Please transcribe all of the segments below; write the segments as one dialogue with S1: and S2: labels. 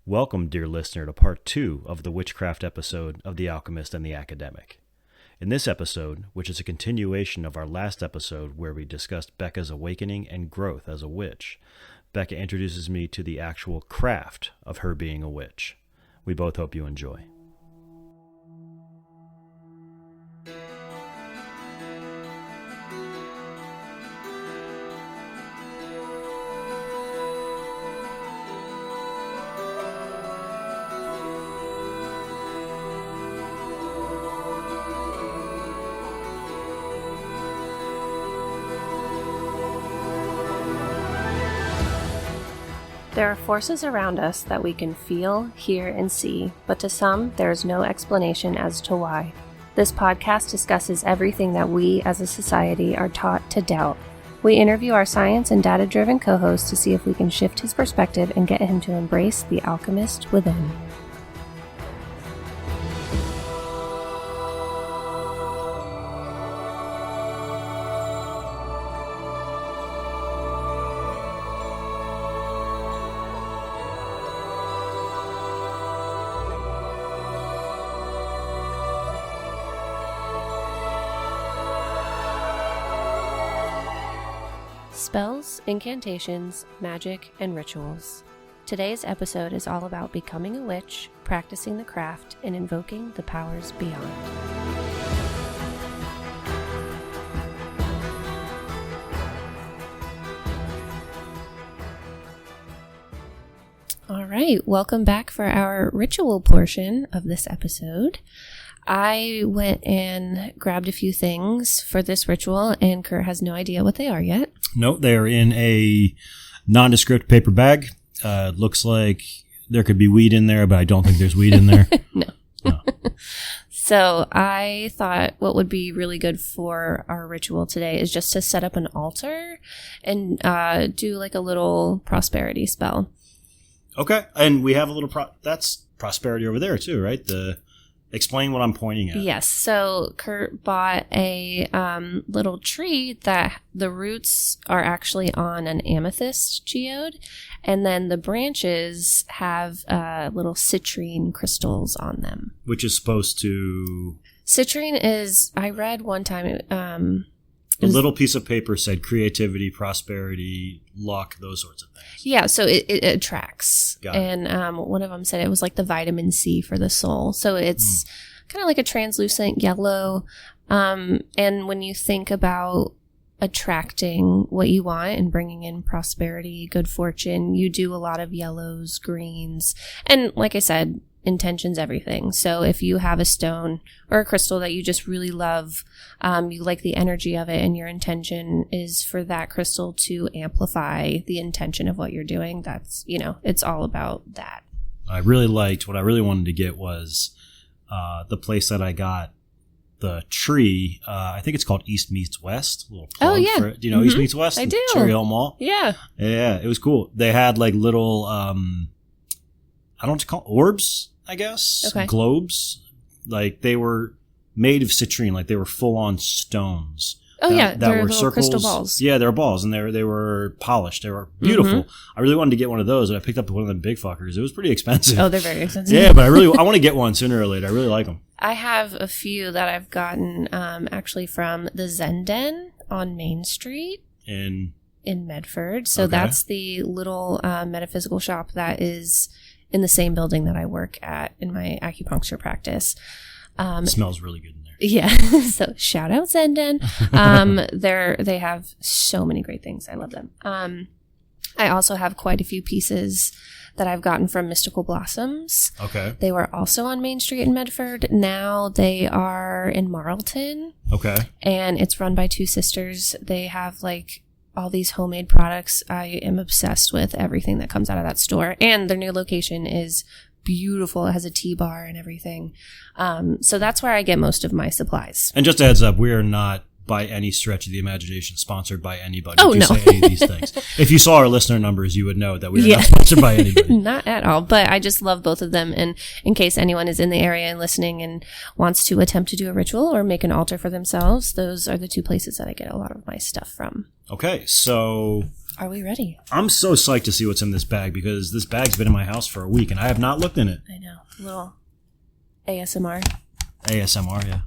S1: Welcome, dear listener, to part 2 of the Witchcraft episode of The Alchemist and the Academic. In this episode, which is a continuation of our last episode where we discussed Becca's awakening and growth as a witch, Becca introduces me to the actual craft of her being a witch. We both hope you enjoy.
S2: There are forces around us that we can feel, hear, and see, but to some, there is no explanation as to why. This podcast discusses everything that we, as a society, are taught to doubt. We interview our science and data-driven co-host to see if we can shift his perspective and get him to embrace the alchemist within. Spells, incantations, magic, and rituals. Today's episode is all about becoming a witch, practicing the craft, and invoking the powers beyond. All right, welcome back for our ritual portion of this episode. I went and grabbed a few things for this ritual, and Kurt has no idea what they are yet.
S1: No, they're in a nondescript paper bag. Looks like there could be weed in there, but I don't think there's weed in there.
S2: No. So I thought what would be really good for our ritual today is just to set up an altar and do like a little prosperity spell.
S1: Okay, and we have a little that's prosperity over there too, right? Explain what I'm pointing at.
S2: Yes. So Kurt bought a little tree that the roots are actually on an amethyst geode, and then the branches have little citrine crystals on them.
S1: Which is supposed to...
S2: Citrine is, I read one time...
S1: a little piece of paper said creativity, prosperity, luck, those sorts of things.
S2: Yeah, so it attracts.
S1: Got it.
S2: And one of them said it was like the vitamin C for the soul. So it's kind of like a translucent yellow. And when you think about attracting what you want and bringing in prosperity, good fortune, you do a lot of yellows, greens. And like I said, intention's everything. So if you have a stone or a crystal that you just really love, you like the energy of it, and your intention is for that crystal to amplify the intention of what you're doing, that's, it's all about that.
S1: I really liked, what I really wanted to get was the place that I got the tree. I think it's called East Meets West. A little plug.
S2: Oh, yeah.
S1: For it. Do you know East Meets West?
S2: I do.
S1: Cherry Hill Mall.
S2: Yeah.
S1: Yeah, it was cool. They had like little, I don't know what to call orbs, I guess.
S2: Okay.
S1: Globes. Like they were made of citrine, like they were full on stones.
S2: Oh, yeah.
S1: That
S2: They're
S1: were
S2: little
S1: circles.
S2: crystal balls.
S1: Yeah, they were balls, and they were polished. They were beautiful. I really wanted to get one of those, and I picked up one of them big fuckers. It was pretty expensive.
S2: Oh, they're very expensive.
S1: Yeah, but I want to get one sooner or later. I really like them.
S2: I have a few that I've gotten actually from the Zen Den on Main Street in Medford. So that's the little metaphysical shop that is in the same building that I work at in my acupuncture practice.
S1: It smells really good in there.
S2: Yeah. So shout out Zen Den. They have so many great things. I love them. I also have quite a few pieces that I've gotten from Mystical Blossoms.
S1: Okay.
S2: They were also on Main Street in Medford. Now they are in Marlton.
S1: Okay.
S2: And it's run by two sisters. They have like all these homemade products. I am obsessed with everything that comes out of that store. And their new location is beautiful. It has a tea bar and everything. So that's where I get most of my supplies.
S1: And just a heads up, we are not by any stretch of the imagination sponsored by anybody.
S2: Oh,
S1: if you
S2: no.
S1: say any of these things. If you saw our listener numbers, you would know that we are not sponsored by anybody.
S2: Not at all. But I just love both of them. And in case anyone is in the area and listening and wants to attempt to do a ritual or make an altar for themselves, those are the two places that I get a lot of my stuff from.
S1: Okay, so
S2: Are we ready?
S1: I'm so psyched to see what's in this bag because this bag's been in my house for a week and I have not looked in it.
S2: I know. A little ASMR.
S1: ASMR, yeah.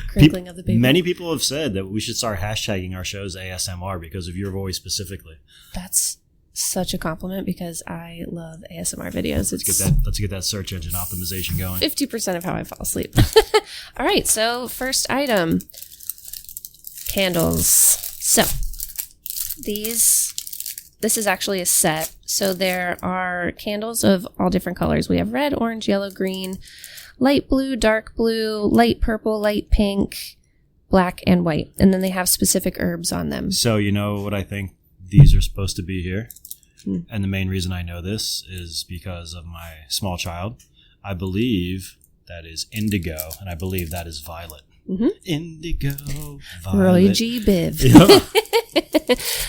S2: Crinkling of the paper.
S1: Many people have said that we should start hashtagging our shows ASMR because of your voice specifically.
S2: That's such a compliment because I love ASMR videos.
S1: Let's get that search engine optimization going.
S2: 50% of how I fall asleep. All right, so first item, candles. So this is actually a set. So there are candles of all different colors. We have red, orange, yellow, green, light blue, dark blue, light purple, light pink, black, and white. And then they have specific herbs on them.
S1: So you know what I think these are supposed to be here? And the main reason I know this is because of my small child. I believe that is indigo, and I believe that is violet.
S2: Mm-hmm.
S1: Indigo, violet.
S2: Roy G. Biv.
S1: Yeah.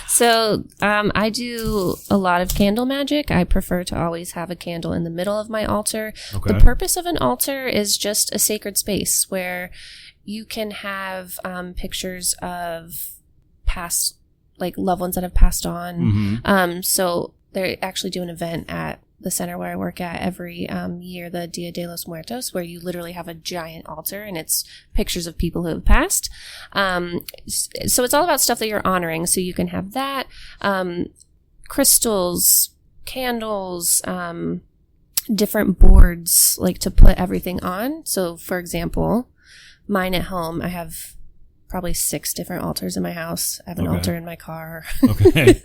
S2: So I do a lot of candle magic. I prefer to always have a candle in the middle of my altar.
S1: Okay.
S2: The purpose of an altar is just a sacred space where you can have pictures of past, like loved ones that have passed on.
S1: Mm-hmm.
S2: So they actually do an event at the center where I work at every year, the Dia de los Muertos, where you literally have a giant altar and it's pictures of people who have passed. So it's all about stuff that you're honoring. So you can have that, crystals, candles, different boards, like to put everything on. So for example, mine at home, I have probably 6 different altars in my house. I have an altar in my car.
S1: Okay.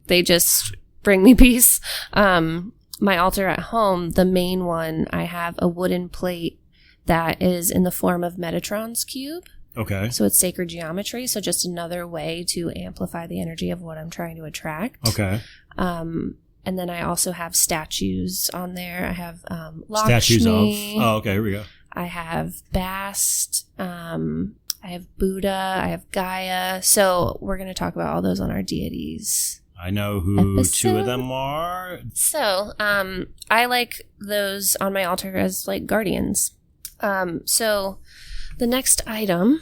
S2: They just bring me peace. My altar at home, the main one, I have a wooden plate that is in the form of Metatron's cube.
S1: Okay.
S2: So it's sacred geometry. So just another way to amplify the energy of what I'm trying to attract.
S1: Okay.
S2: And then I also have statues on there. I have Lakshmi.
S1: Statues of. Oh, okay. Here we go.
S2: I have Bast. I have Buddha. I have Gaia. So we're going to talk about all those on our deities.
S1: I know who
S2: episode.
S1: 2 of them are.
S2: So I like those on my altar as like guardians. So the next item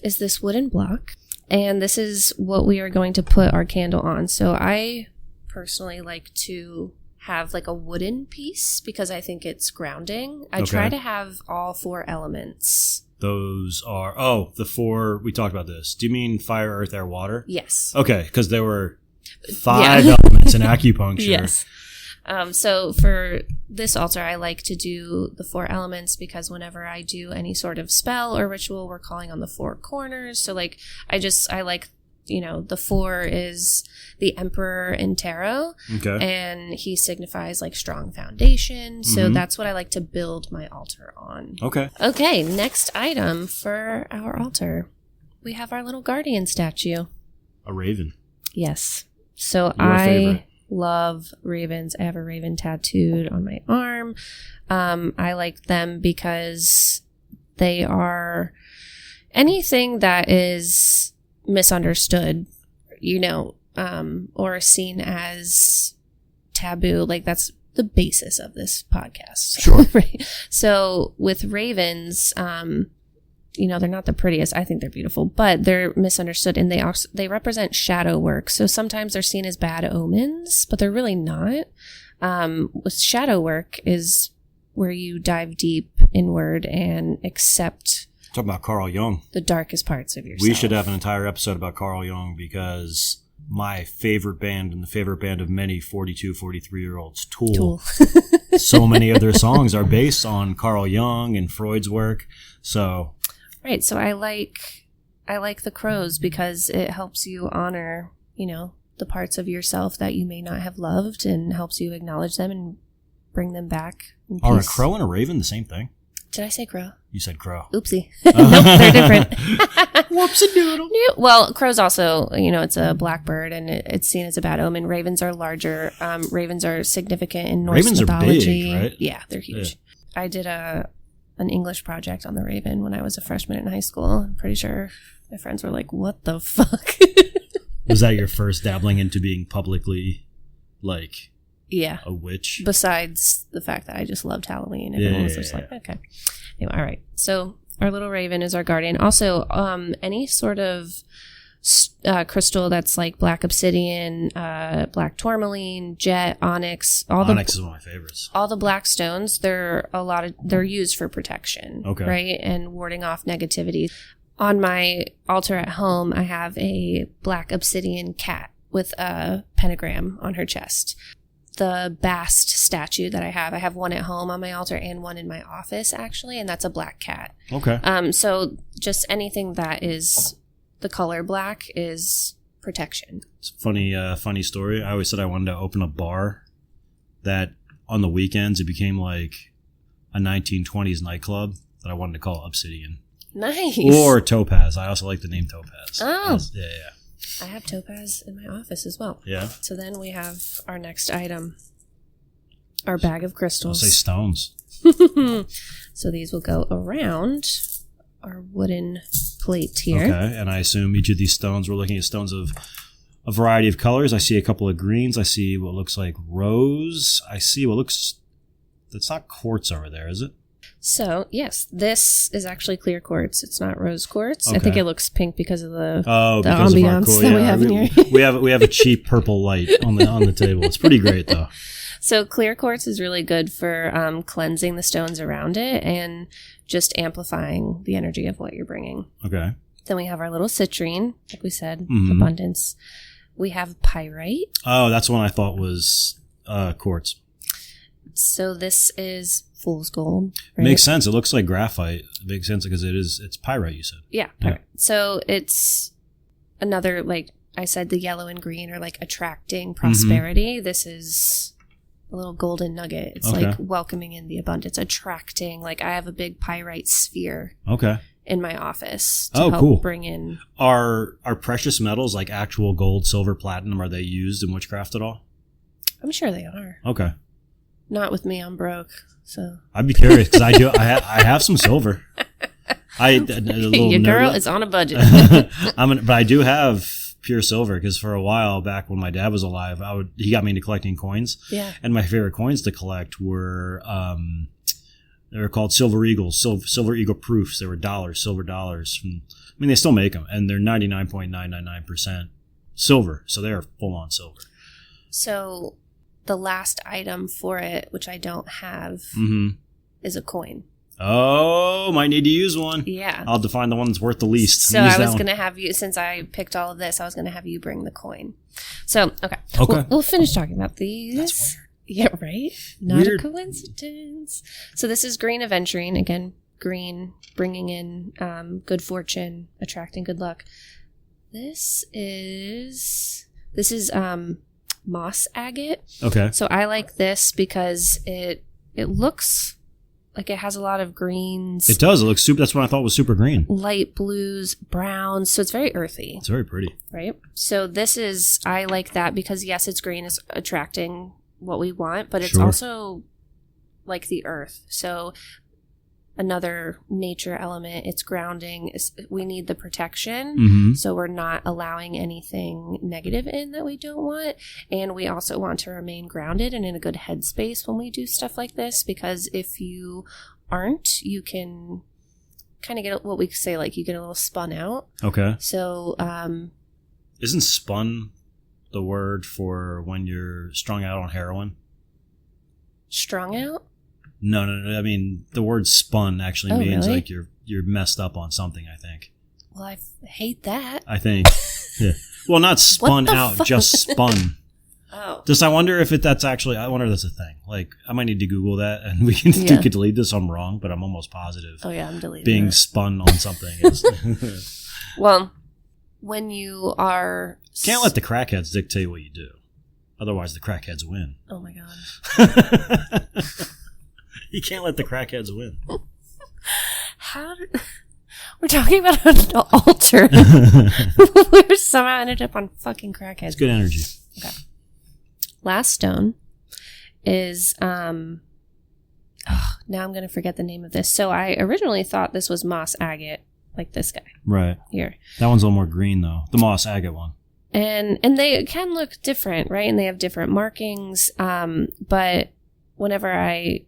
S2: is this wooden block. And this is what we are going to put our candle on. So I personally like to have like a wooden piece because I think it's grounding. I try to have all 4 elements.
S1: Those are, the 4, we talked about this. Do you mean fire, earth, air, water?
S2: Yes.
S1: Okay, because there were 5 elements in acupuncture.
S2: Yes. So for this altar, I like to do the 4 elements because whenever I do any sort of spell or ritual, we're calling on the 4 corners. So like, I like, the 4 is the emperor in tarot. Okay. And he signifies like strong foundation. So that's what I like to build my altar on.
S1: Okay.
S2: Okay. Next item for our altar. We have our little guardian statue.
S1: A raven.
S2: Yes. So
S1: Your favorite.
S2: Love ravens. I have a raven tattooed on my arm. I like them because they are anything that is misunderstood, or seen as taboo. Like that's the basis of this podcast.
S1: Sure.
S2: Right. So with ravens, they're not the prettiest. I think they're beautiful, but they're misunderstood, and they represent shadow work. So sometimes they're seen as bad omens, but they're really not. With shadow work is where you dive deep inward and accept.
S1: Talk about Carl Jung.
S2: The darkest parts of yourself.
S1: We should have an entire episode about Carl Jung because my favorite band and the favorite band of many 42, 43-year-olds, Tool. So many of their songs are based on Carl Jung and Freud's work. So.
S2: Right. So I like the crows because it helps you honor, the parts of yourself that you may not have loved and helps you acknowledge them and bring them back.
S1: Are a crow and a raven the same thing?
S2: Did I say crow?
S1: You said crow.
S2: Oopsie. Nope, they're different.
S1: Whoopsie-doodle.
S2: Well, crow's also, it's a blackbird and it's seen as a bad omen. Ravens are larger. Ravens are significant in Norse mythology.
S1: Ravens are big, right?
S2: Yeah, they're huge. Yeah. I did an English project on the raven when I was a freshman in high school. I'm pretty sure my friends were like, what the fuck?
S1: Was that your first dabbling into being publicly, like...
S2: Yeah.
S1: A witch.
S2: Besides the fact that I just loved Halloween. Everyone was just like, okay. Anyway, all right. So Our little raven is our guardian. Also, any sort of crystal that's like black obsidian, black tourmaline, jet, onyx.
S1: Onyx is one of my favorites.
S2: All the black stones, they're used for protection,
S1: okay,
S2: right, and warding off negativity. On my altar at home, I have a black obsidian cat with a pentagram on her chest. The Bast statue that I have one at home on my altar and one in my office, actually, and that's a black cat.
S1: Okay.
S2: So just anything that is the color black is protection.
S1: It's a funny story. I always said I wanted to open a bar that on the weekends it became like a 1920s nightclub that I wanted to call Obsidian.
S2: Nice.
S1: Or Topaz. I also like the name Topaz.
S2: Oh.
S1: Yeah.
S2: I have topaz in my office as well.
S1: Yeah.
S2: So then we have our next item, our bag of crystals.
S1: I'll say stones.
S2: So these will go around our wooden plate here.
S1: Okay, and I assume each of these stones, we're looking at stones of a variety of colors. I see a couple of greens. I see what looks like rose. I see what looks... That's not quartz over there, is it?
S2: So, yes, this is actually clear quartz. It's not rose quartz.
S1: Okay.
S2: I think it looks pink because of the
S1: because
S2: ambiance
S1: of our
S2: that we have in here.
S1: we have a cheap purple light on the table. It's pretty great, though.
S2: So clear quartz is really good for cleansing the stones around it and just amplifying the energy of what you're bringing.
S1: Okay.
S2: Then we have our little citrine, like we said,
S1: Mhm.
S2: abundance. We have pyrite.
S1: Oh, that's one I thought was quartz.
S2: So this is fool's gold. Right?
S1: Makes sense. It looks like graphite. It makes sense because it's pyrite, you said.
S2: Yeah, pyrite. Yeah. So it's another, like I said, the yellow and green are like attracting prosperity. This is a little golden nugget. It's like welcoming in the abundance, attracting. Like I have a big pyrite sphere.
S1: Okay.
S2: In my office to help bring in.
S1: Are precious metals like actual gold, silver, platinum, are they used in witchcraft at all?
S2: I'm sure they are.
S1: Okay.
S2: Not with me, I'm broke. So
S1: I'd be curious because I have some silver.
S2: Your girl is on a budget.
S1: But I do have pure silver because for a while back when my dad was alive, he got me into collecting coins.
S2: Yeah.
S1: And my favorite coins to collect were they were called Silver Eagles, Silver Eagle proofs. They were silver dollars. They still make them, and they're 99.999% silver, so they are full on silver.
S2: So the last item for it, which I don't have, is a coin.
S1: Oh, might need to use one.
S2: Yeah.
S1: I'll define the one that's worth the least.
S2: So I was going to have you, since I picked all of this, I was going to have you bring the coin. So, okay. We'll finish talking about these.
S1: That's weird.
S2: Yeah, right? Not
S1: Weird.
S2: a coincidence. So this is green aventurine. Again, green, bringing in good fortune, attracting good luck. This is moss agate.
S1: Okay.
S2: So I like this because it looks like it has a lot of greens.
S1: It does. It looks super. That's what I thought was super green.
S2: Light blues, browns. So it's very earthy.
S1: It's very pretty.
S2: Right? So I like that because, yes, it's green. It's attracting what we want, but it's also like the earth. So another nature element, it's grounding. We need the protection. So we're not allowing anything negative in that we don't want. And we also want to remain grounded and in a good headspace when we do stuff like this, because if you aren't, you can kind of get what we say, like you get a little spun out. Okay. So
S1: isn't spun the word for when you're strung out on heroin?
S2: Strung out?
S1: No. I mean, the word spun actually means
S2: really?
S1: like you're messed up on something, I think.
S2: Well, I hate that.
S1: I think. Yeah. Well, not spun out, just spun.
S2: Oh.
S1: Just I wonder if that's actually, I wonder if that's a thing. Like, I might need to Google that and we can delete this. I'm wrong, but I'm almost positive.
S2: Oh, yeah, I'm deleting
S1: being
S2: that.
S1: Spun on something is.
S2: Well, when you are...
S1: Can't let the crackheads dictate what you do. Otherwise, the crackheads win.
S2: Oh, my God.
S1: You can't let the crackheads win.
S2: We're talking about an altar. We somehow ended up on fucking crackheads.
S1: It's good energy.
S2: Okay. Last stone is... now I'm going to forget the name of this. So I originally thought this was moss agate, like this guy.
S1: Right.
S2: Here.
S1: That one's a little more green, though. The moss agate one.
S2: And they can look different, right? And they have different markings. But whenever I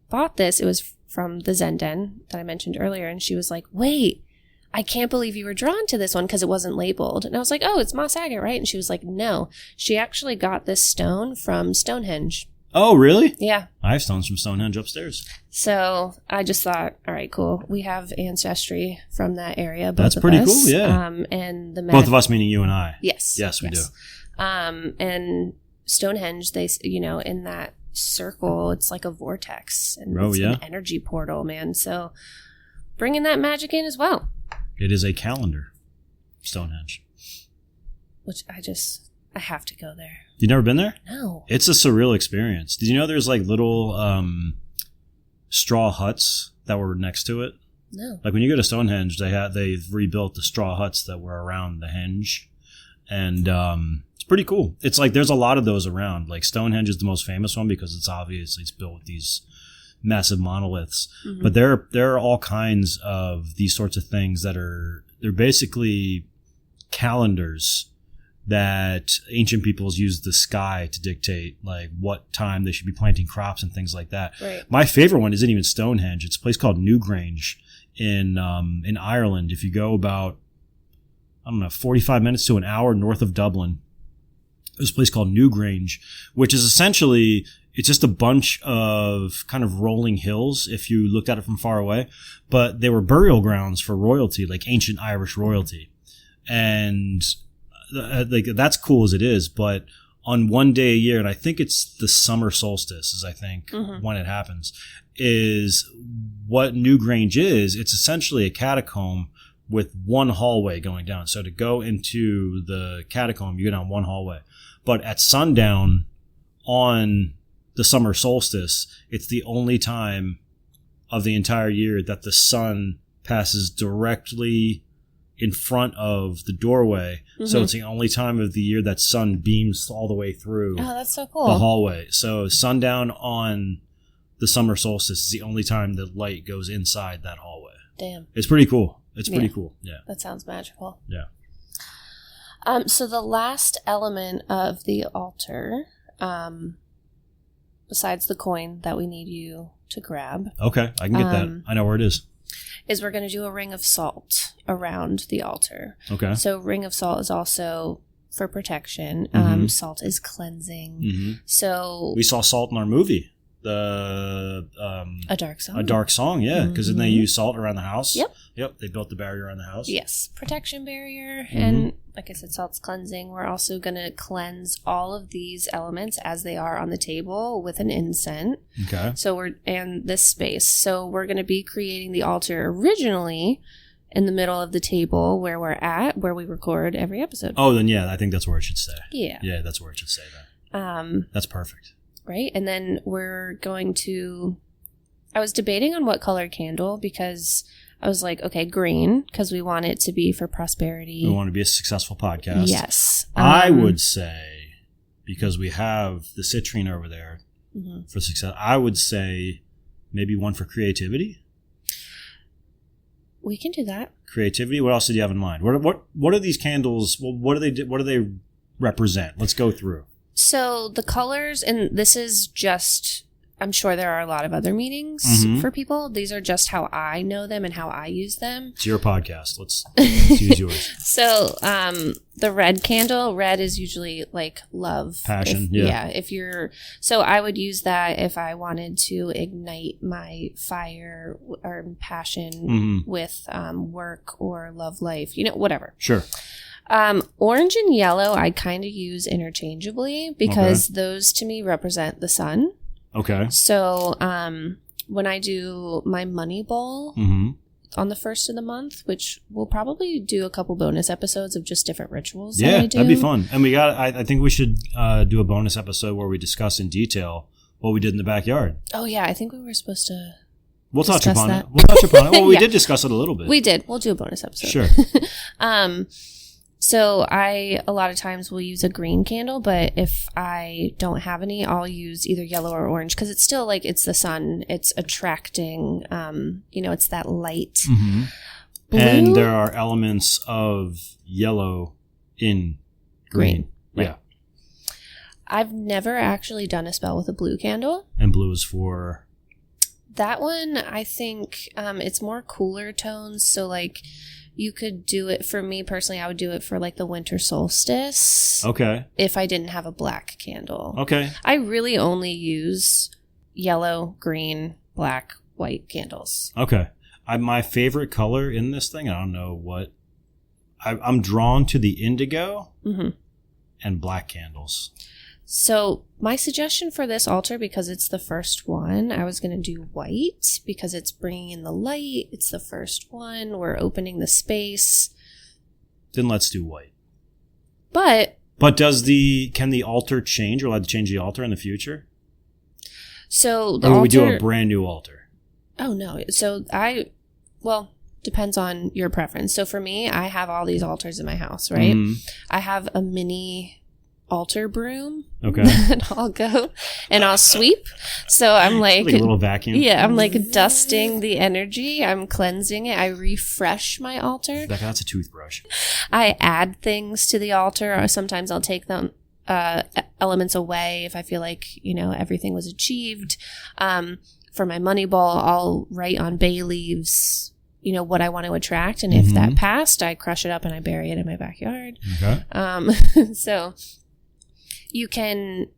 S2: bought this, it was from the Zen Den that I mentioned earlier, and she was like, wait, I can't believe you were drawn to this one because it wasn't labeled. And I was like, oh, it's moss agate, right? And she was like, no, she actually got this stone from Stonehenge.
S1: Oh, really?
S2: Yeah.
S1: I have stones from Stonehenge upstairs.
S2: So I just thought, all right, cool. We have ancestry from that area.
S1: That's pretty cool, yeah.
S2: And the
S1: both of us, meaning you and I.
S2: Yes.
S1: Yes, we do.
S2: And Stonehenge, they, in that circle, it's like a vortex and it's an energy portal, man. So bringing that magic in as well.
S1: It is a calendar, Stonehenge.
S2: Which I have to go there.
S1: You never been there?
S2: No.
S1: It's a surreal experience. Did you know there's like little straw huts that were next to it?
S2: No.
S1: Like when you go to Stonehenge, they've rebuilt the straw huts that were around the henge, and it's pretty cool. It's like there's a lot of those around. Like Stonehenge is the most famous one because it's built with these massive monoliths. Mm-hmm. But there are all kinds of these sorts of things they're basically calendars that ancient peoples used the sky to dictate like what time they should be planting crops and things like that.
S2: Right.
S1: My favorite one isn't even Stonehenge. It's a place called Newgrange in Ireland. If you go about, 45 minutes to an hour north of Dublin, there's a place called Newgrange, which is essentially, it's just a bunch of kind of rolling hills if you looked at it from far away, but they were burial grounds for royalty, like ancient Irish royalty. And like that's cool as it is, but on one day a year, and I think it's the summer solstice is when it happens, is what Newgrange is. It's essentially a catacomb with one hallway going down. So to go into the catacomb, you go down one hallway. But at sundown on the summer solstice, it's the only time of the entire year that the sun passes directly in front of the doorway. Mm-hmm. So it's the only time of the year that sun beams all the way through
S2: that's so cool.
S1: the hallway. So sundown on the summer solstice is the only time the light goes inside that hallway.
S2: Damn.
S1: It's pretty cool. It's pretty cool. Yeah.
S2: That sounds magical.
S1: Yeah.
S2: So the last element of the altar, besides the coin that we need you to grab.
S1: Okay, I can get that. I know where it is.
S2: Is we're going to do a ring of salt around the altar.
S1: Okay.
S2: So ring of salt is also for protection.
S1: Mm-hmm.
S2: Salt is cleansing.
S1: Mm-hmm.
S2: So
S1: we saw salt in our movie.
S2: A Dark Song.
S1: A Dark Song, yeah. Because then they use salt around the house.
S2: Yep.
S1: They built the barrier around the house.
S2: Yes. Protection barrier.
S1: Mm-hmm.
S2: And like I said, salt's cleansing. We're also going to cleanse all of these elements as they are on the table with an incense.
S1: Okay.
S2: And this space. So we're going to be creating the altar originally in the middle of the table where we're at, where we record every episode.
S1: Oh, then yeah, I think that's where it should stay.
S2: Yeah.
S1: Yeah, that's where it should stay then. That's perfect.
S2: Right? And then we're going to... I was debating on what color candle because I was like, okay, green, because we want it to be for prosperity.
S1: We want to be a successful podcast.
S2: Yes.
S1: I would say, because we have the citrine over there for success, I would say maybe one for creativity.
S2: We can do that.
S1: Creativity. What else did you have in mind? What are these candles? What do they represent? Let's go through.
S2: So the colors, and this is just, I'm sure there are a lot of other meanings for people. These are just how I know them and how I use them.
S1: It's your podcast. Let's use yours.
S2: So the red candle, red is usually like love.
S1: Passion,
S2: So I would use that if I wanted to ignite my fire or passion with work or love life, whatever.
S1: Sure.
S2: Orange and yellow I kind of use interchangeably because those to me represent the sun.
S1: Okay.
S2: So when I do my money bowl on the first of the month, which we'll probably do a couple bonus episodes of just different rituals.
S1: Yeah, that'd be fun. And I think we should do a bonus episode where we discuss in detail what we did in the backyard.
S2: Oh yeah, I think we were supposed to.
S1: We'll touch upon it. Well, we did discuss it a little bit.
S2: We did. We'll do a bonus episode.
S1: Sure.
S2: So I, a lot of times will use a green candle, but if I don't have any, I'll use either yellow or orange because it's still like it's the sun. It's attracting, it's that light.
S1: Mm-hmm. And there are elements of yellow in green.
S2: Right.
S1: Yeah.
S2: I've never actually done a spell with a blue candle.
S1: And blue is for?
S2: That one, I think it's more cooler tones. So like you could do it, for me personally, I would do it for like the winter solstice.
S1: Okay.
S2: If I didn't have a black candle.
S1: Okay.
S2: I really only use yellow, green, black, white candles.
S1: Okay. My favorite color in this thing, I don't know what, I'm drawn to the indigo and black candles.
S2: So my suggestion for this altar, because it's the first one, I was going to do white because it's bringing in the light. It's the first one. We're opening the space.
S1: Then let's do white.
S2: But
S1: can the altar change? Are we allowed to change the altar in the future?
S2: So the
S1: or
S2: altar,
S1: we do a brand new altar?
S2: Oh, no. So depends on your preference. So for me, I have all these altars in my house, right?
S1: Mm-hmm.
S2: I have a mini altar broom.
S1: Okay.
S2: And I'll go and I'll sweep. So I'm like
S1: a little vacuum.
S2: Yeah, I'm like dusting the energy. I'm cleansing it. I refresh my altar.
S1: That's a toothbrush.
S2: I add things to the altar, or sometimes I'll take them elements away if I feel like, everything was achieved. For my money ball, I'll write on bay leaves, what I want to attract. And if that passed, I crush it up and I bury it in my backyard.
S1: Okay.
S2: So you can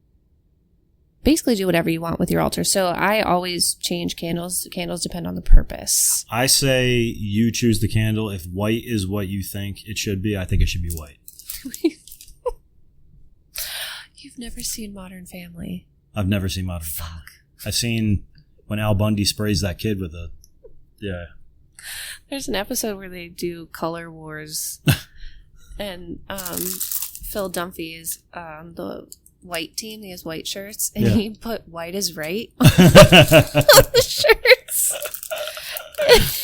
S2: basically do whatever you want with your altar. So I always change candles. Candles depend on the purpose.
S1: I say you choose the candle. If white is what you think it should be, I think it should be white.
S2: You've never seen Modern Family.
S1: I've never seen Modern Family. I've seen when Al Bundy sprays that kid with a... Yeah.
S2: There's an episode where they do color wars. And Phil Dunphy is the white team. He has white shirts. And he put white is right on the shirts.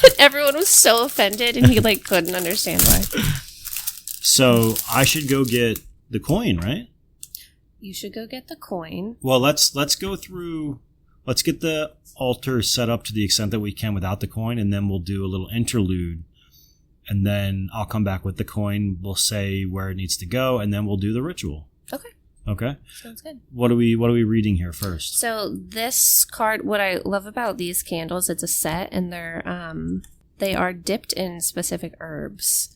S2: And everyone was so offended. And he couldn't understand why.
S1: So I should go get the coin, right?
S2: You should go get the coin.
S1: Well, let's go through... Let's get the altar set up to the extent that we can without the coin, and then we'll do a little interlude. And then I'll come back with the coin. We'll say where it needs to go, and then we'll do the ritual.
S2: Okay.
S1: Okay.
S2: Sounds good.
S1: What are we reading here first?
S2: So this card, what I love about these candles, it's a set, and they are dipped in specific herbs.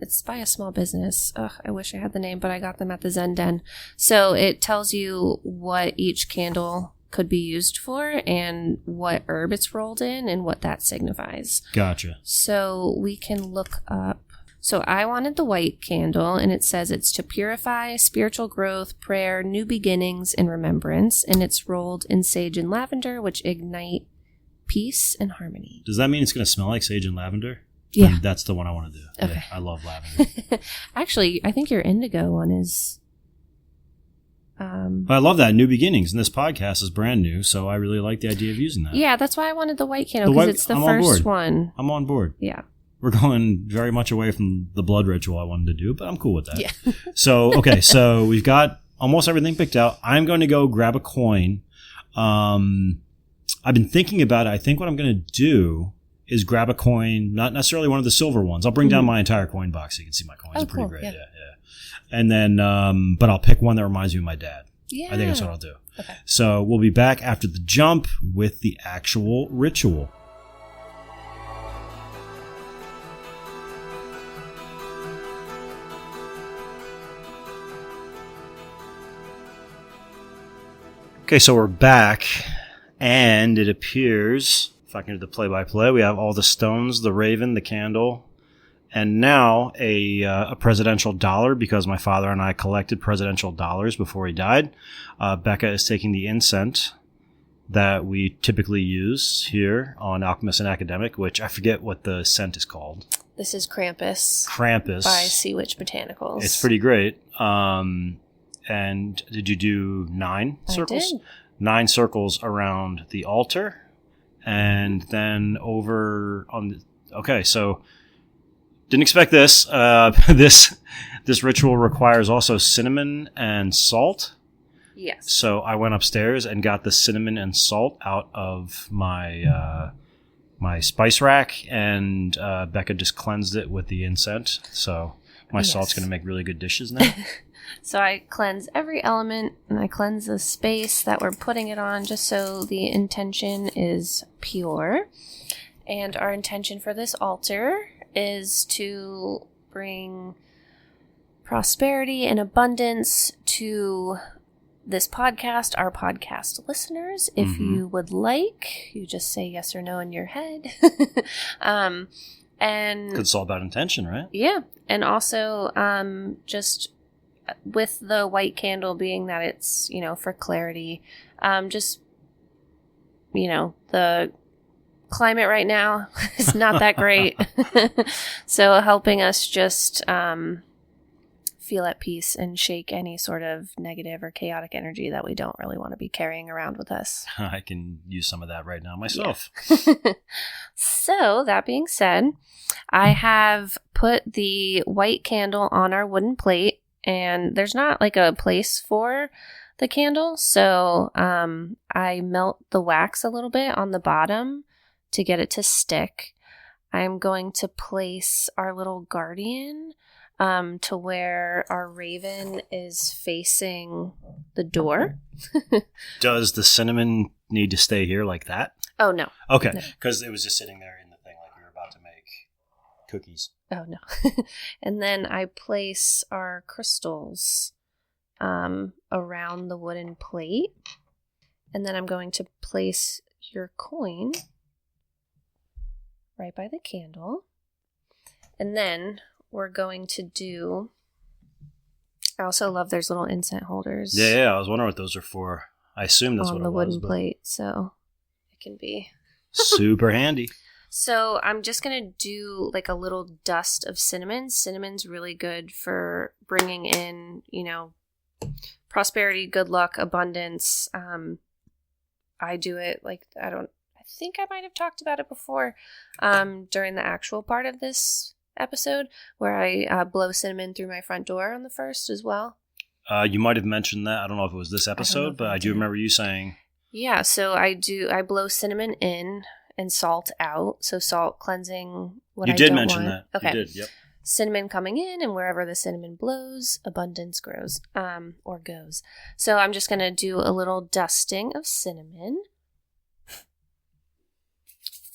S2: It's by a small business. I wish I had the name, but I got them at the Zen Den. So it tells you what each candle could be used for and what herb it's rolled in and what that signifies.
S1: Gotcha.
S2: So we can look up. So I wanted the white candle, and it says it's to purify, spiritual growth, prayer, new beginnings, and remembrance. And it's rolled in sage and lavender, which ignite peace and harmony.
S1: Does that mean it's going to smell like sage and lavender?
S2: Yeah.
S1: That's the one I want to do.
S2: Okay.
S1: Yeah, I love lavender.
S2: Actually, I think your indigo one is...
S1: I love that. New beginnings. And this podcast is brand new, so I really like the idea of using that.
S2: Yeah, that's why I wanted the white candle, because it's the first one.
S1: I'm on board.
S2: Yeah.
S1: We're going very much away from the blood ritual I wanted to do, but I'm cool with that.
S2: Yeah.
S1: So we've got almost everything picked out. I'm going to go grab a coin. I've been thinking about it. I think what I'm going to do is grab a coin, not necessarily one of the silver ones. I'll bring down my entire coin box so you can see my coins.
S2: Oh,
S1: They're pretty
S2: cool.
S1: great.
S2: Yeah.
S1: Yeah. And then, but I'll pick one that reminds me of my dad.
S2: Yeah.
S1: I think that's what I'll do.
S2: Okay.
S1: So we'll be back after the jump with the actual ritual. Okay, so we're back, and it appears, if I can do the play-by-play, we have all the stones, the raven, the candle, and now a presidential dollar, because my father and I collected presidential dollars before he died. Becca is taking the incense that we typically use here on Alchemist and Academic, which I forget what the scent is called.
S2: This is Krampus.
S1: Krampus.
S2: By Sea Witch Botanicals.
S1: It's pretty great. And did you do 9 circles?
S2: I did. 9
S1: circles around the altar. And then over on the... Okay, so... Didn't expect this. This ritual requires also cinnamon and salt.
S2: Yes.
S1: So I went upstairs and got the cinnamon and salt out of my my spice rack, and Becca just cleansed it with the incense. So my salt's going to make really good dishes now.
S2: So I cleanse every element, and I cleanse the space that we're putting it on, just so the intention is pure. And our intention for this altar is to bring prosperity and abundance to this podcast, our podcast listeners. If you would like, you just say yes or no in your head. And
S1: it's all about intention, right?
S2: Yeah. And also, just with the white candle being that it's, for clarity, just, the climate right now is not that great. So helping us just feel at peace and shake any sort of negative or chaotic energy that we don't really want to be carrying around with us.
S1: I can use some of that right now myself.
S2: Yeah. So that being said, I have put the white candle on our wooden plate, and there's not like a place for the candle. So I melt the wax a little bit on the bottom to get it to stick. I'm going to place our little guardian to where our raven is facing the door.
S1: Does the cinnamon need to stay here like that?
S2: Oh, no.
S1: Okay, because it was just sitting there in the thing like we were about to make cookies.
S2: Oh, no. And then I place our crystals around the wooden plate. And then I'm going to place your coin right by the candle. And then we're going to do... I also love there's little incense holders.
S1: Yeah, I was wondering what those are for. I assume that's what it was.
S2: On the wooden plate, so it can be...
S1: super handy.
S2: So I'm just going to do like a little dust of cinnamon. Cinnamon's really good for bringing in, prosperity, good luck, abundance. I do it like, I think I might have talked about it before during the actual part of this episode where I blow cinnamon through my front door on the 1st as well.
S1: You might have mentioned that. I don't know if it was this episode, but I do remember you saying...
S2: Yeah, so I blow cinnamon in and salt out. So salt cleansing what I don't want. You did mention that. Okay.
S1: You did, yep.
S2: Cinnamon coming in, and wherever the cinnamon blows, abundance grows, or goes. So I'm just going to do a little dusting of cinnamon.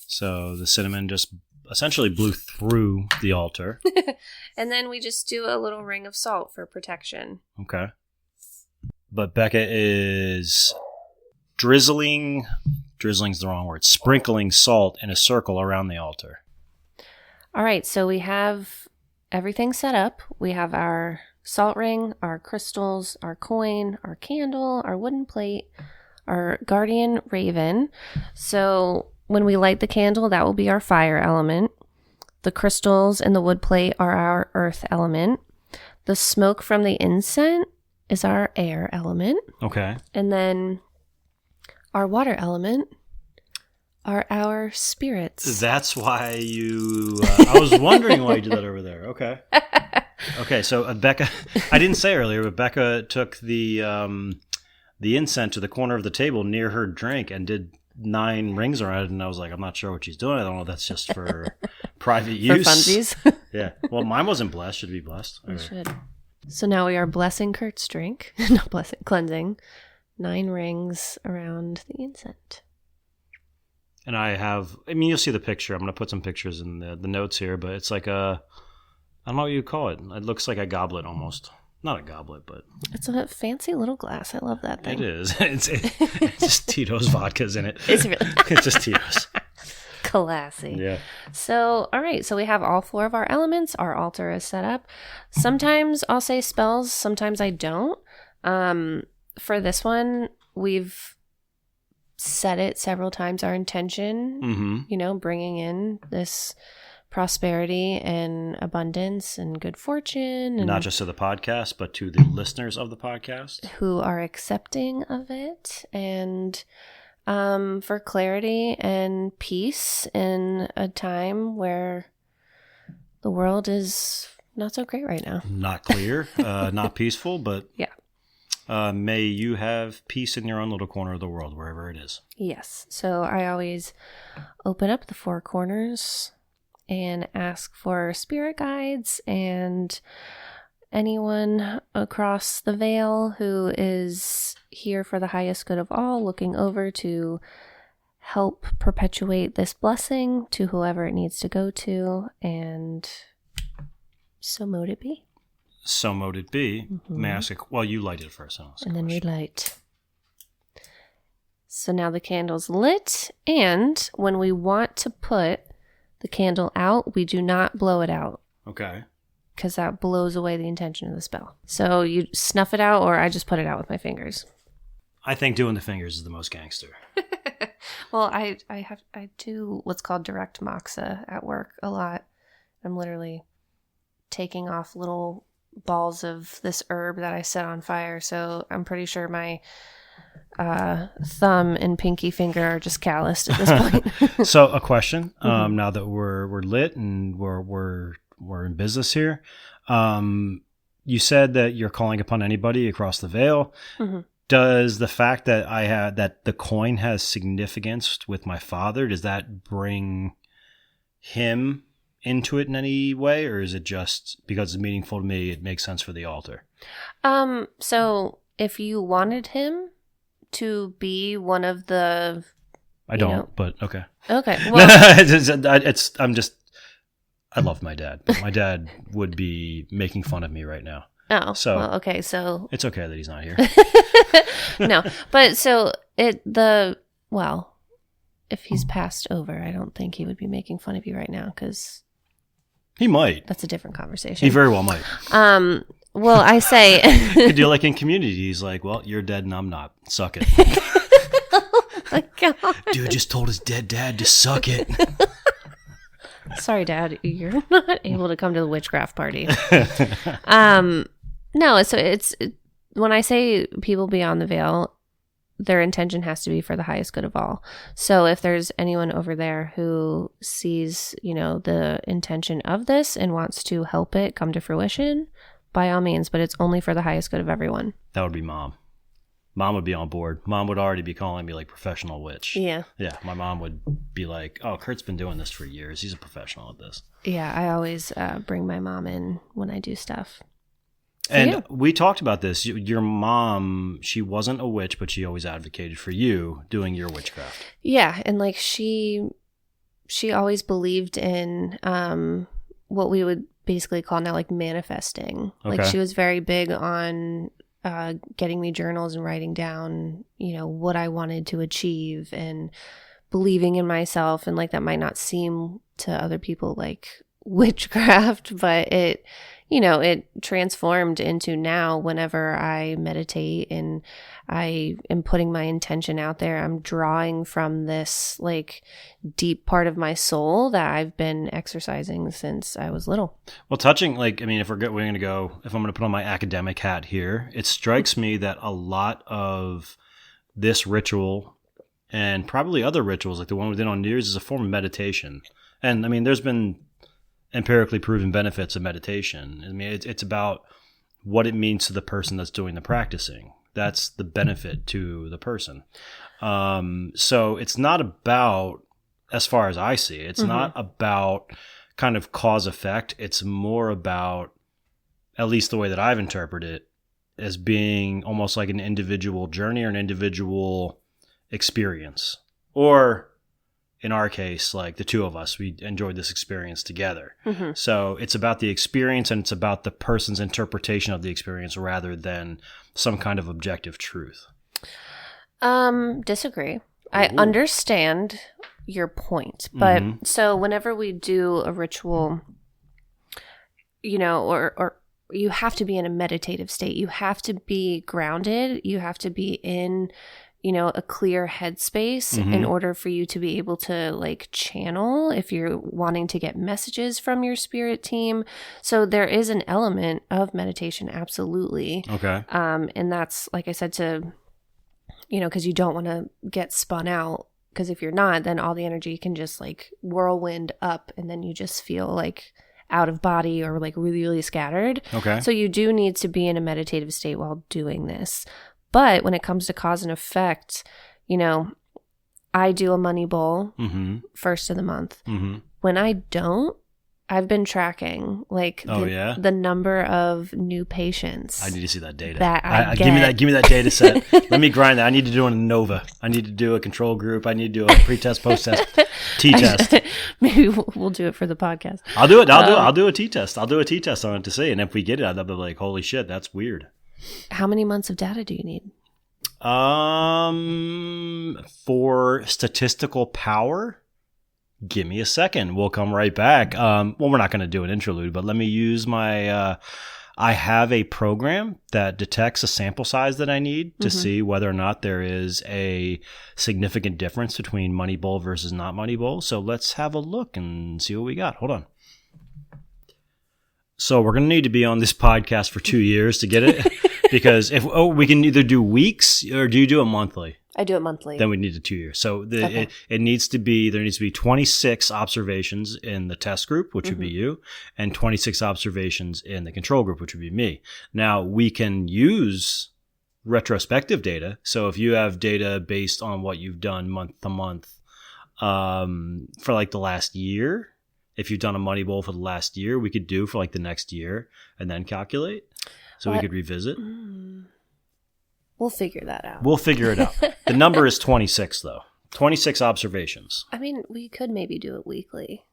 S1: So the cinnamon just essentially blew through the altar.
S2: And then we just do a little ring of salt for protection.
S1: Okay. But Becca is drilling's the wrong word, sprinkling salt in a circle around the altar.
S2: All right, so we have everything set up. We have our salt ring, our crystals, our coin, our candle, our wooden plate, our guardian raven. So when we light the candle, that will be our fire element. The crystals and the wood plate are our earth element. The smoke from the incense is our air element.
S1: Okay.
S2: And then our water element are our spirits.
S1: That's why you... I was wondering why you did that over there. Okay. Okay, so Becca... I didn't say earlier, but Becca took the incense to the corner of the table near her drink and did 9 rings around it, and I was like, I'm not sure what she's doing. I don't know if that's just for private use.
S2: For funsies?
S1: Yeah. Well, mine wasn't blessed. Should be blessed.
S2: It should. So now we are blessing Kurt's drink. Not blessing, cleansing. 9 rings around the incense.
S1: And you'll see the picture. I'm going to put some pictures in the notes here, but it's like I don't know what you call it. It looks like a goblet almost. Not a goblet, but... It's
S2: a fancy little glass. I love that thing.
S1: It is. It's just Tito's vodka's in it.
S2: It's really...
S1: It's just Tito's.
S2: Classy.
S1: Yeah.
S2: So, all right. So we have all 4 of our elements. Our altar is set up. Sometimes I'll say spells. Sometimes I don't. For this one, we've said it several times, our intention, bringing in this prosperity and abundance and good fortune. And
S1: not just to the podcast, but to the listeners of the podcast.
S2: Who are accepting of it. And for clarity and peace in a time where the world is not so great right now.
S1: Not clear, not peaceful, but...
S2: Yeah.
S1: May you have peace in your own little corner of the world, wherever it is.
S2: Yes. So I always open up the 4 corners and ask for spirit guides and anyone across the veil who is here for the highest good of all, looking over to help perpetuate this blessing to whoever it needs to go to, and so mote it be.
S1: So mote it be. May I ask well, you light it first.
S2: And then we light. So now the candle's lit, and when we want to put the candle out, we do not blow it out.
S1: Okay.
S2: Because that blows away the intention of the spell. So you snuff it out, or I just put it out with my fingers.
S1: I think doing the fingers is the most gangster.
S2: Well, I do what's called direct moxa at work a lot. I'm literally taking off little balls of this herb that I set on fire. So I'm pretty sure my thumb and pinky finger are just calloused at this point.
S1: So a question, now that we're lit and we're in business here, you said that you're calling upon anybody across the veil. Mm-hmm. Does the fact that that the coin has significance with my father, does that bring him into it in any way, or is it just because it's meaningful to me, it makes sense for the altar?
S2: So if you wanted him to be one of the,
S1: I don't, but okay.
S2: Okay. Well,
S1: I love my dad. But my dad would be making fun of me right now.
S2: Oh, so well, okay. So
S1: it's okay that he's not here.
S2: No, but so if he's passed over, I don't think he would be making fun of you right now, because
S1: he might.
S2: That's a different conversation.
S1: He very well might.
S2: Well, I say
S1: could do like in Community. He's like, well, you're dead and I'm not. Suck it.
S2: Oh my God.
S1: Dude just told his dead dad to suck it.
S2: Sorry, Dad, you're not able to come to the witchcraft party. No, so it's when I say people beyond the veil, their intention has to be for the highest good of all. So if there's anyone over there who sees, the intention of this and wants to help it come to fruition, by all means, but it's only for the highest good of everyone.
S1: That would be Mom. Mom would be on board. Mom would already be calling me like professional witch.
S2: Yeah.
S1: Yeah. My mom would be like, oh, Kurt's been doing this for years. He's a professional at this.
S2: Yeah. I always bring my mom in when I do stuff. So,
S1: and we talked about this. Your mom, she wasn't a witch, but she always advocated for you doing your witchcraft.
S2: Yeah. And like she always believed in what we would basically call now like manifesting. Okay. Like she was very big on getting me journals and writing down, what I wanted to achieve and believing in myself. And like that might not seem to other people like witchcraft, but it transformed into now whenever I meditate and I am putting my intention out there, I'm drawing from this like deep part of my soul that I've been exercising since I was little.
S1: Well, touching if I'm going to put on my academic hat here, it strikes me that a lot of this ritual and probably other rituals like the one we did on New Year's is a form of meditation. And there's been empirically proven benefits of meditation. It's about what it means to the person that's doing the practicing. That's the benefit to the person. So it's not about, as far as I see, it's not about kind of cause effect. It's more about, at least the way that I've interpreted it, as being almost like an individual journey or an individual experience. Or in our case, like the two of us, we enjoyed this experience together. Mm-hmm. So it's about the experience and it's about the person's interpretation of the experience rather than some kind of objective truth.
S2: Disagree. Ooh. I understand your point, but so whenever we do a ritual, or you have to be in a meditative state. You have to be grounded. You have to be in a clear headspace in order for you to be able to like channel if you're wanting to get messages from your spirit team. So there is an element of meditation. Absolutely.
S1: Okay.
S2: And that's, like I said, to, cause you don't want to get spun out. Cause if you're not, then all the energy can just like whirlwind up and then you just feel like out of body or like really, really scattered.
S1: Okay.
S2: So you do need to be in a meditative state while doing this. But when it comes to cause and effect, I do a money bowl first of the month. Mm-hmm. When I don't, I've been tracking the number of new patients.
S1: I need to see that data.
S2: That I
S1: get. Give me that data set. Let me grind that. I need to do a NOVA. I need to do a control group. I need to do a pre-test, post-test, T-test.
S2: Maybe we'll do it for the podcast.
S1: I'll do it. I'll do a T-test. I'll do a T-test on it to see. And if we get it, I'll be like, holy shit, that's weird.
S2: How many months of data do you need?
S1: For statistical power, give me a second. We'll come right back. Well, we're not going to do an interlude, but let me use my, I have a program that detects a sample size that I need to see whether or not there is a significant difference between Moneyball versus not Moneyball. So let's have a look and see what we got. Hold on. So we're going to need to be on this podcast for 2 years to get it because we can either do weeks or do you do it monthly?
S2: I do it monthly.
S1: Then we need the 2 years. So there needs to be 26 observations in the test group, which would be you, and 26 observations in the control group, which would be me. Now we can use retrospective data. So if you have data based on what you've done month to month, for like the last year, if you've done a Moneyball for the last year, we could do for like the next year and then calculate. So we could revisit.
S2: We'll figure that out.
S1: We'll figure it out. The number is 26, though. 26 observations.
S2: I mean, we could maybe do it weekly.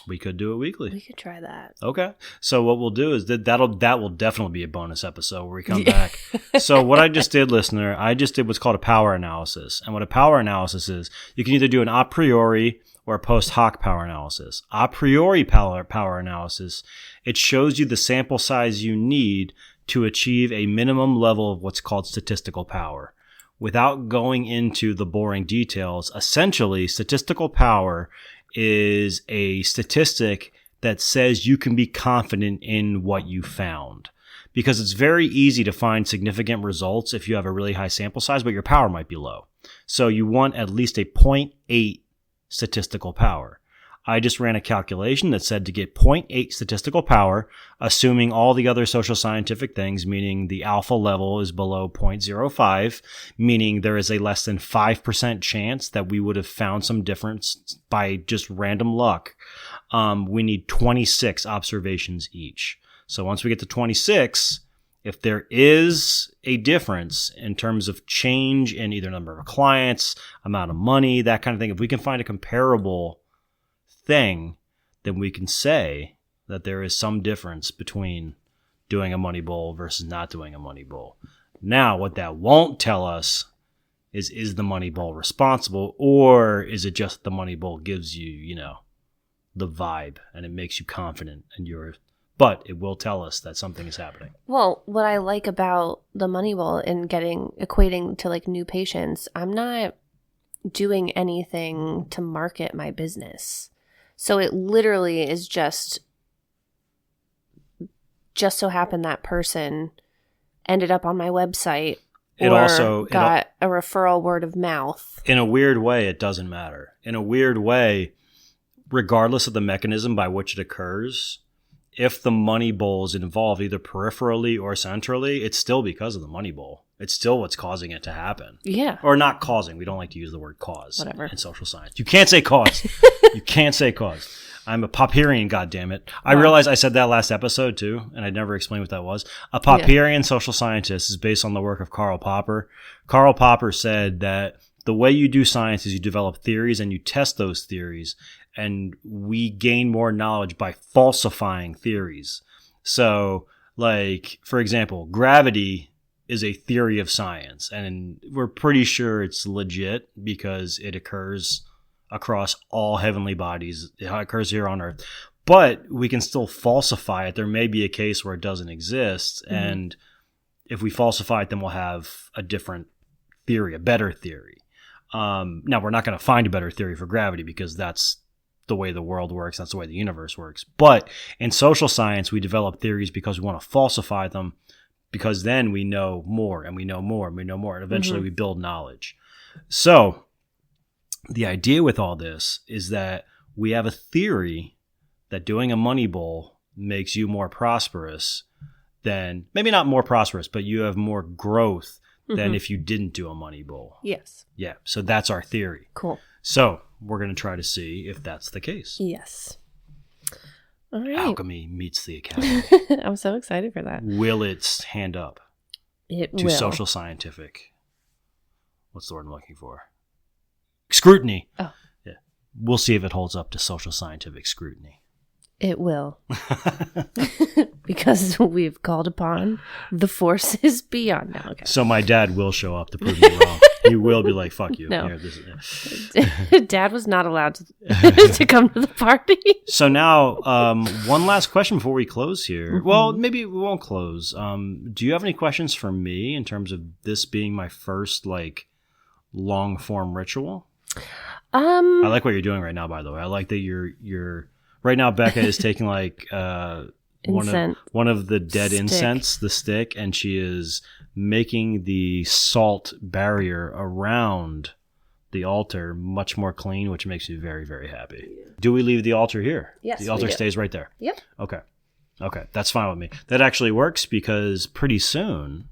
S1: We could do it weekly.
S2: We could try that.
S1: Okay. So what we'll do is that will definitely be a bonus episode where we come back. So what I just did, listener, I just did what's called a power analysis. And what a power analysis is, you can either do an a priori or a post hoc power analysis. A priori power analysis, it shows you the sample size you need to achieve a minimum level of what's called statistical power. Without going into the boring details, essentially, statistical power is a statistic that says you can be confident in what you found. Because it's very easy to find significant results if you have a really high sample size, but your power might be low. So you want at least a 0.8 statistical power. I just ran a calculation that said to get 0.8 statistical power, assuming all the other social scientific things, meaning the alpha level is below 0.05, meaning there is a less than 5% chance that we would have found some difference by just random luck. We need 26 observations each. So once we get to 26, if there is a difference in terms of change in either number of clients, amount of money, that kind of thing, if we can find a comparable thing, then we can say that there is some difference between doing a Moneyball versus not doing a Moneyball. Now, what that won't tell us is the Moneyball responsible, or is it just the Moneyball gives you, the vibe and it makes you confident and but it will tell us that something is happening.
S2: Well, what I like about the Moneyball and equating to like new patients, I'm not doing anything to market my business. So it literally is just so happened that person ended up on my website or got a referral word of mouth.
S1: In a weird way, it doesn't matter. In a weird way, regardless of the mechanism by which it occurs, if the Moneyball is involved either peripherally or centrally, it's still because of the Moneyball. It's still what's causing it to happen.
S2: Yeah.
S1: Or not causing. We don't like to use the word cause.
S2: Whatever.
S1: In social science. You can't say cause. You can't say cause. I'm a Popperian, goddammit. I realized I said that last episode too, and I never explained what that was. A Popperian social scientist is based on the work of Karl Popper. Karl Popper said that the way you do science is you develop theories and you test those theories, and we gain more knowledge by falsifying theories. So, like, for example, gravity is a theory of science, and we're pretty sure it's legit because it occurs across all heavenly bodies. It occurs here on Earth. But we can still falsify it. There may be a case where it doesn't exist, and if we falsify it, then we'll have a different theory, a better theory. Now, we're not going to find a better theory for gravity because that's the way the world works. That's the way the universe works. But in social science, we develop theories because we want to falsify them, because then we know more and we know more and we know more. And eventually we build knowledge. So the idea with all this is that we have a theory that doing a Moneyball makes you more prosperous than, maybe not more prosperous, but you have more growth than if you didn't do a Moneyball.
S2: Yes.
S1: Yeah. So that's our theory.
S2: Cool.
S1: So we're going to try to see if that's the case.
S2: Yes. All right.
S1: Alchemy meets the academy.
S2: I'm so excited for that.
S1: Will it stand up
S2: It
S1: to
S2: will.
S1: social scientific? What's the word I'm looking for? Scrutiny.
S2: Oh.
S1: Yeah. We'll see if it holds up to social scientific scrutiny.
S2: It will. Because we've called upon the forces beyond now. Okay.
S1: So my dad will show up to prove me wrong. He will be like, fuck you.
S2: No.
S1: Here, this is-
S2: Dad was not allowed to come to the party.
S1: So now, one last question before we close here.
S2: Mm-hmm.
S1: Well, maybe we won't close. Do you have any questions for me in terms of this being my first, like, long form ritual? I like what you're doing right now, by the way. I like that you're right now. Becca is taking like one of the dead
S2: Stick.
S1: incense, the stick, and she is making the salt barrier around the altar much more clean, which makes me very, very happy. Do we leave the altar here?
S2: Yes,
S1: the altar
S2: we do.
S1: stays right there.
S2: Yep.
S1: Okay, that's fine with me. That actually works because pretty soon,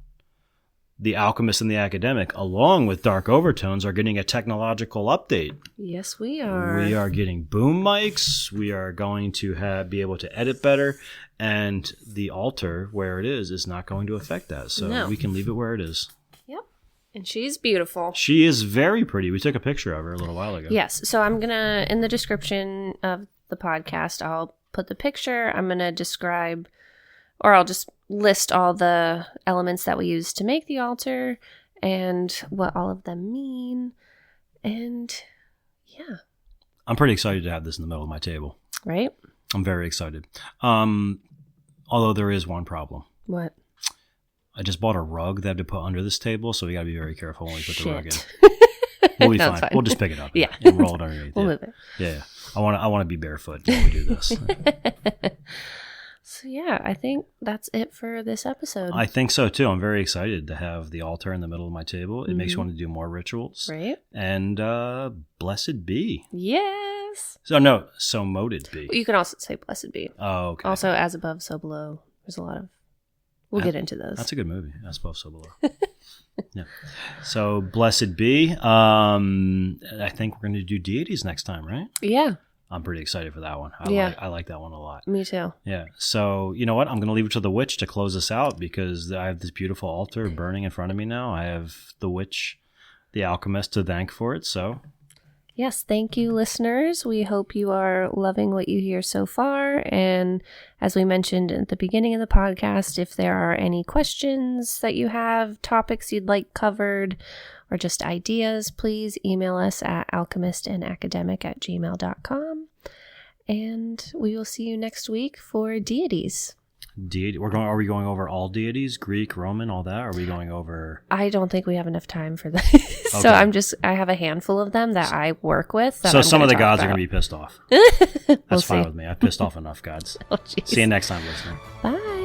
S1: the alchemist and the academic, along with Dark Overtones, are getting a technological update.
S2: Yes, we are.
S1: We are getting boom mics. We are going to be able to edit better. And the altar, where it is not going to affect that. So
S2: No.
S1: we can leave it where it is.
S2: Yep. And she's beautiful.
S1: She is very pretty. We took a picture of her a little while ago.
S2: Yes. So I'm going to, in the description of the podcast, I'll put the picture. I'm going to describe, or I'll just list all the elements that we use to make the altar and what all of them mean. And yeah.
S1: I'm pretty excited to have this in the middle of my table.
S2: Right?
S1: I'm very excited. Although there is one problem.
S2: What?
S1: I just bought a rug that I have to put under this table, so we got to be very careful when we put the rug in.
S2: Shit.
S1: We'll be
S2: No,
S1: fine.
S2: it's fine.
S1: We'll just pick it up
S2: Yeah.
S1: and roll it underneath.
S2: We'll
S1: yeah.
S2: move it.
S1: Yeah. I want to be barefoot while we do this.
S2: So yeah, I think that's it for this episode.
S1: I think so too. I'm very excited to have the altar in the middle of my table. It makes me want to do more rituals.
S2: Right?
S1: And blessed be.
S2: Yes.
S1: So moted be.
S2: You can also say blessed be.
S1: Oh, okay.
S2: Also, as above, so below. There's a lot of. We'll get into those.
S1: That's a good movie. As above, so below. Yeah. So blessed be. I think we're going to do deities next time, right?
S2: Yeah.
S1: I'm pretty excited for that one. I like that one a lot.
S2: Me too.
S1: Yeah. So you know what? I'm going to leave it to the witch to close us out because I have this beautiful altar burning in front of me now. I have the witch, the alchemist, to thank for it. So.
S2: Yes, thank you, listeners. We hope you are loving what you hear so far. And as we mentioned at the beginning of the podcast, if there are any questions that you have, topics you'd like covered, or just ideas, please email us at alchemistandacademic@gmail.com. And we will see you next week for deities.
S1: Deity. Are we going over all deities? Greek, Roman, all that? Or are we going over?
S2: I don't think we have enough time for this. So I have a handful of them that I work with.
S1: So some of the gods are going to be pissed off. That's
S2: We'll
S1: fine
S2: see.
S1: with me. I pissed off enough gods.
S2: Oh, jeez.
S1: See you next time, listener.
S2: Bye.